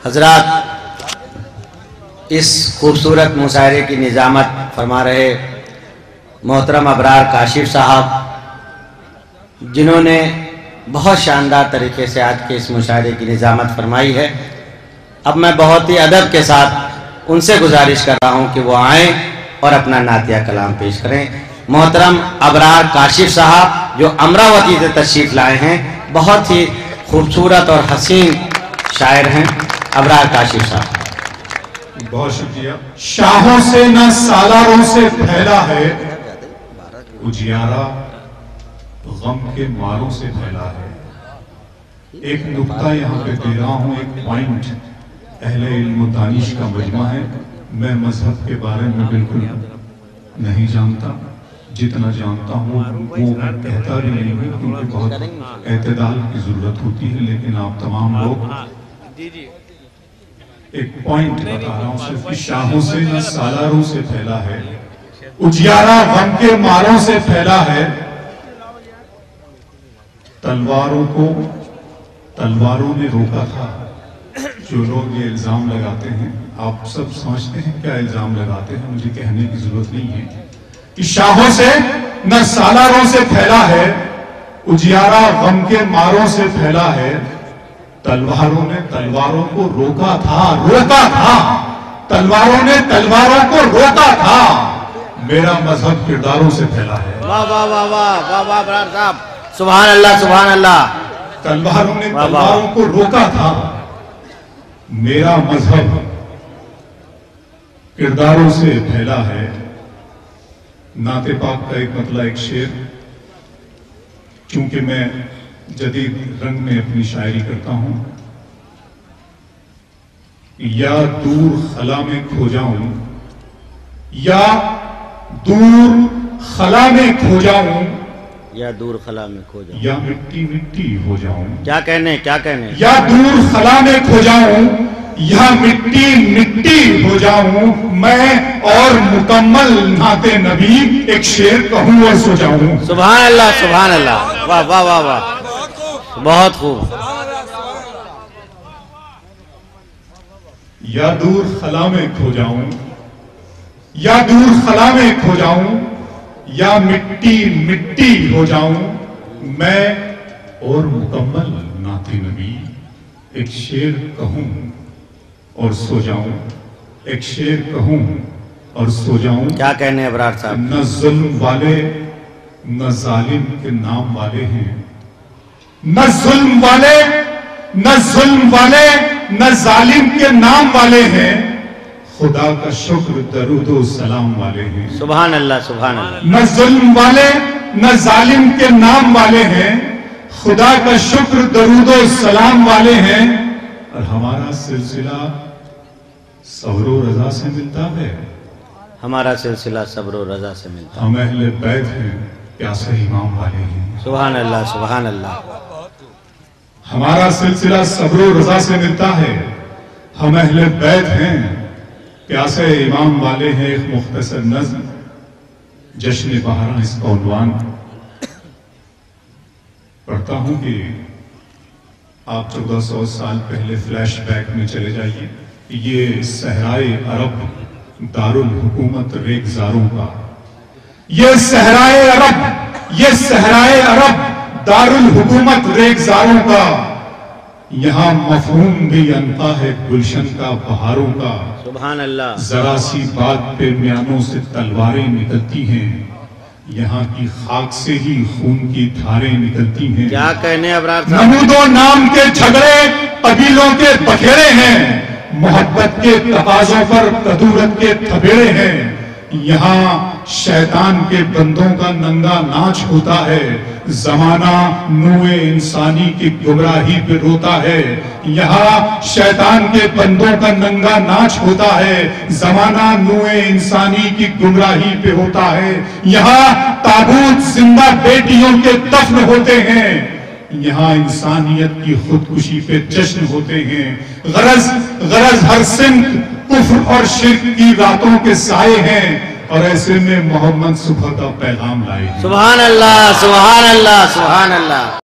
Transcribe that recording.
حضرات، اس خوبصورت مشاعرے کی نظامت فرما رہے محترم ابرار کاشف صاحب، جنہوں نے بہت شاندار طریقے سے آج کے اس مشاعرے کی نظامت فرمائی ہے۔ اب میں بہت ہی ادب کے ساتھ ان سے گزارش کر رہا ہوں کہ وہ آئیں اور اپنا نعتیہ کلام پیش کریں۔ محترم ابرار کاشف صاحب جو امراوتی سے تشریف لائے ہیں، بہت ہی خوبصورت اور حسین شاعر ہیں ابرار کاشف صاحب۔ بہت شکریہ۔ شاہوں سے نہ سالاروں سے پھیلا ہے، اجیارہ غم کے ماروں سے پھیلا ہے۔ ایک نقطہ یہاں پہ دے رہا ہوں، ایک پوائنٹ۔ اہل علم و دانش کا مجمع ہے، میں مذہب کے بارے میں بالکل نہیں جانتا، جتنا جانتا ہوں وہ کہتا بھی نہیں ہوں، کیونکہ بہت اعتدال کی ضرورت ہوتی ہے، لیکن آپ تمام لوگ ایک پوائنٹ بتا رہا ہوں صرف کہ شاہوں سے نہ سالاروں سے پھیلا ہے، اجیارہ غم کے ماروں سے پھیلا ہے۔ تلواروں کو تلواروں نے روکا تھا۔ جو لوگ یہ الزام لگاتے ہیں، آپ سب سمجھتے ہیں کیا الزام لگاتے ہیں، مجھے کہنے کی ضرورت نہیں ہے کہ شاہوں سے نہ سالاروں سے پھیلا ہے، اجیارہ غم کے ماروں سے پھیلا ہے۔ تلواروں نے تلواروں کو روکا تھا، تلواروں نے تلواروں کو روکا تھا، میرا مذہب کرداروں سے پھیلا ہے۔ واہ واہ واہ واہ واہ واہ ابرار صاحب، سبحان اللہ سبحان اللہ۔ تلواروں نے تلواروں کو روکا تھا، میرا مذہب کرداروں سے پھیلا ہے۔ نعت پاک کا ایک مطلع، ایک شعر، چونکہ میں جدید رنگ میں اپنی شاعری کرتا ہوں۔ یا دور خلا میں کھو جاؤں، یا دور خلا میں کھو جاؤں، یا دور خلا میں کھو جاؤں، یا مٹی مٹی ہو جاؤں۔ کیا کہنے کیا کہنے؟ یا دور خلا میں کھو جاؤں، یا مٹی مٹی ہو جاؤں، میں اور مکمل نعت نبی ایک شعر کہوں اور سو جاؤں۔ سبحان اللہ سبحان اللہ، واہ واہ واہ واہ، بہت خوب۔ یا دور خلا میں کھو جاؤں، یا دور خلا میں کھو جاؤں، یا مٹی مٹی ہو جاؤں، میں اور مکمل نعت نبی ایک شعر کہوں اور سو جاؤں، ایک شعر کہوں اور سو جاؤں۔ کیا کہنے ابرار صاحب؟ نہ ظلم والے نہ ظالم کے نام والے ہیں، نہ ظلم والے نہ ظلم والے نہ ظالم کے نام والے ہیں، خدا کا شکر درود و سلام والے ہیں۔ سبحان اللہ سبحان اللہ۔ نہ ظلم والے نہ ظالم کے نام والے ہیں، خدا کا شکر درود و سلام والے ہیں۔ اور ہمارا سلسلہ صبر و رضا سے ملتا ہے، ہمارا سلسلہ صبر و رضا سے ملتا ہے۔ ہم اہل بیت ہیں، پیاسے امام والے ہیں۔ سبحان اللہ سبحان اللہ۔ ہمارا سلسلہ صبر و رضا سے ملتا ہے، ہم اہل بیت ہیں، پیاسے امام والے ہیں۔ ایک مختصر نظم، جشن بہارا اس کا عنوان پڑھتا ہوں کہ آپ 1400 سال پہلے فلیش بیک میں چلے جائیے۔ یہ صحرائے عرب دارالحکومت ریگزاروں کا، یہ صحرائے عرب دارالحکومت ریگزاروں کا، یہاں مفہوم بھی انتا ہے گلشن کا بہاروں کا۔ سبحان اللہ۔ ذرا سی بات پہ میانوں سے تلواریں نکلتی ہیں، یہاں کی خاک سے ہی خون کی دھاریں نکلتی ہیں۔ کیا کہنے ابرار صاحب؟ نمود و نام کے جھگڑے قبیلوں کے بکھیرے ہیں، محبت کے تقاضوں پر کدورت کے تھبیڑے ہیں۔ یہاں شیطان کے بندوں کا ننگا ناچ ہوتا ہے، زمانہ نوع انسانی کی گمراہی پہ روتا ہے۔ یہاں شیطان کے بندوں کا ننگا ناچ ہوتا ہے، زمانہ نوع انسانی کی گمراہی پہ ہوتا ہے۔ یہاں تابوت زندہ بیٹیوں کے دفن ہوتے ہیں، یہاں انسانیت کی خودکشی پہ جشن ہوتے ہیں۔ غرض ہر سمت کفر اور شرک کی راتوں کے سائے ہیں، اور ایسے میں محمد صبح کا پیغام لائے۔ سبحان اللہ سبحان اللہ سبحان اللہ۔